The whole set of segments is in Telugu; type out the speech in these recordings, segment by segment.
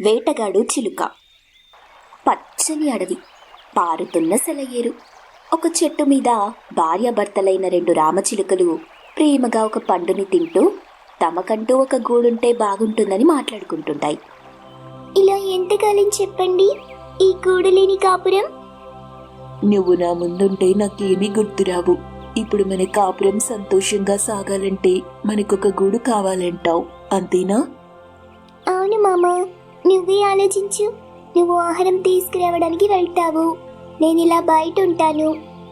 వేటగాడు చిలుక. పచ్చని అడవి, పారుతున్న సెలయేరు. ఒక చెట్టు మీద భార్యాభర్తలైన రెండు రామచిలుకలు ప్రేమగా ఒక పండుని తింటూ తమకంటూ ఒక గూడుంటే బాగుంటుందని మాట్లాడుకుంటుంటాయి. ఇలా ఎంతకాలం చెప్పండి ఈ గూడు లేని కాపురం? నువ్వు నా ముందుంటే నాకేమీ గుర్తురావు. ఇప్పుడు మన కాపురం సంతోషంగా సాగాలంటే మనకొక గూడు కావాలంటావు, అంతేనా? అవును మామా, నువ్వే ఆలోచించు. నువ్వు ఆహారం తీసుకురావడానికి వెళ్తావు, నేను ఇలా బయట ఉంటాను.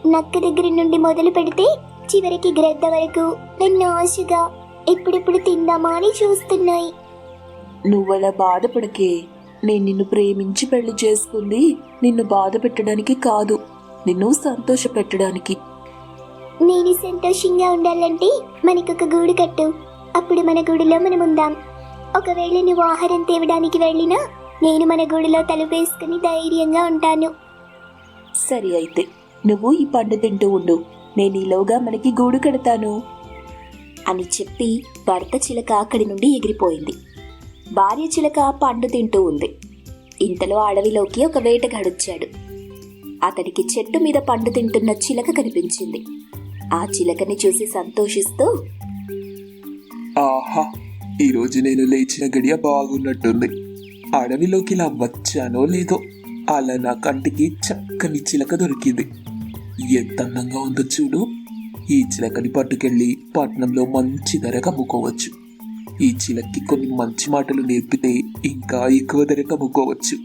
నక్క దగ్గర నుండి మొదలు పెడితే చివరికి గ్రద్ద వరకు నన్ను ఆశగా ఎప్పుడెప్పుడు తిందామా అని చూస్తున్నాయి. నువ్వలా బాధపడకే. నేను నిన్ను ప్రేమించి పెళ్లి చేసుకుంది నిన్ను బాధ పెట్టడానికి కాదు, నిన్ను సంతోష పెట్టడానికి. నేను సంతోషంగా ఉండాలంటే మనకొక గూడు కట్టు. అప్పుడు మన గూడులో మనం ఉందాం. ఒకవేళ నువ్వు ఆహారం తేవడానికి వెళ్ళినా నేను మన గూడులో తలుపేసుకుని ధైర్యంగా ఉంటాను. సరే అయితే నువ్వు ఈ పండు తింటూ ఉండు, నేను ఈలోగా మనకి గూడు కడతాను అని చెప్పి భర్త చిలక అక్కడి నుండి ఎగిరిపోయింది. భార్య చిలక పండు తింటూ ఉంది. ఇంతలో అడవిలోకి ఒక వేటగాడొచ్చాడు. అతడికి చెట్టు మీద పండు తింటున్న చిలక కనిపించింది. ఆ చిలకని చూసి సంతోషిస్తూ, ఆహా, ఈరోజు నేను లేచిన గడియ బాగున్నట్టుంది. అడవిలోకి ఇలా వచ్చానో లేదో అలా నా కంటికి చక్కని చిలక దొరికింది. ఎంత అందంగా ఉందో చూడు. ఈ చిలకని పట్టుకెళ్ళి పట్నంలో మంచి ధరకు అమ్ముకోవచ్చు. ఈ చిలక్కి కొన్ని మంచి మాటలు నేర్పితే ఇంకా ఎక్కువ ధరకు అమ్ముకోవచ్చు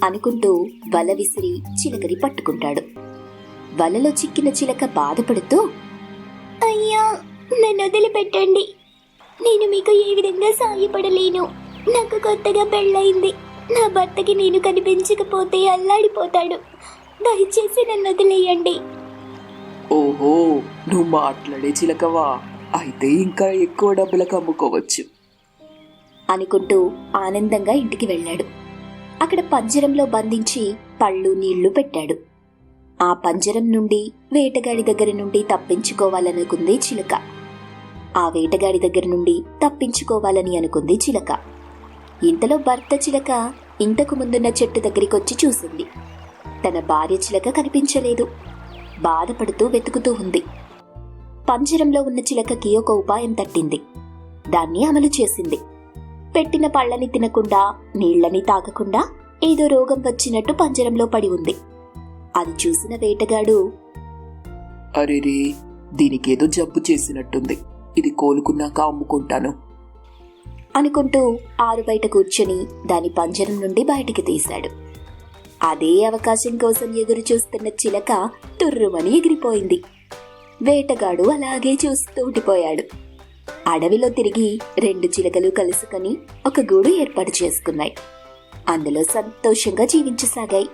అనుకుంటూ వల విసిరి చిలకని పట్టుకుంటాడు. వలలో చిక్కిన చిలక బాధపడుతూ, అయ్యా, నన్ను వదిలిపెట్టండి. నేను మీకు ఏ విధంగా సాయపడలేను. నాకు కొత్తగా పెళ్ళయింది. నా భర్తకి నేను కనిపించకపోతే అల్లాడిపోతాడు. దయచేసి నన్ను వదిలేయండి. ఓహో, నువ్వు మాట్లాడే చిలకవా? అయితే ఇంకా ఎక్కువ డబ్బులకు అమ్ముకోవచ్చు అనుకుంటూ ఆనందంగా ఇంటికి వెళ్ళాడు. అక్కడ పంజరంలో బంధించి పళ్ళు నీళ్లు పెట్టాడు. ఆ పంజరం నుండి వేటగాడి దగ్గర నుండి తప్పించుకోవాలనుకుంది చిలక. ఆ వేటగాడి దగ్గర నుండి తప్పించుకోవాలని అనుకుంది చిలక. ఇంతలో భర్త చిలక ఇంతకు ముందున్న చెట్టు దగ్గరికొచ్చి చూసింది. తన భార్య చిలక కనిపించలేదు. బాధపడుతూ వెతుకుతూ ఉంది. పంజరంలో ఉన్న చిలకకి ఒక ఉపాయం తట్టింది. దాన్ని అమలు చేసింది. పెట్టిన పళ్ళని తినకుండా, నీళ్లని తాగకుండా ఏదో రోగం వచ్చినట్టు పంజరంలో పడి ఉంది. అది చూసిన వేటగాడు, అరేరే, దీనికేదో జబ్బు చేసినట్టుంది, ఇది కోలుకున్నాక అమ్ముకుంటాను అనుకుంటూ ఆరు బయట కూర్చొని దాని పంజరం నుండి బయటికి తీశాడు. అదే అవకాశం కోసం ఎదురు చూస్తున్న చిలక తుర్రుమని ఎగిరిపోయింది. వేటగాడు అలాగే చూస్తూ ఉండిపోయాడు. అడవిలో తిరిగి రెండు చిలకలు కలుసుకొని ఒక గూడు ఏర్పాటు చేసుకున్నాయి. అందులో సంతోషంగా జీవించసాగాయి.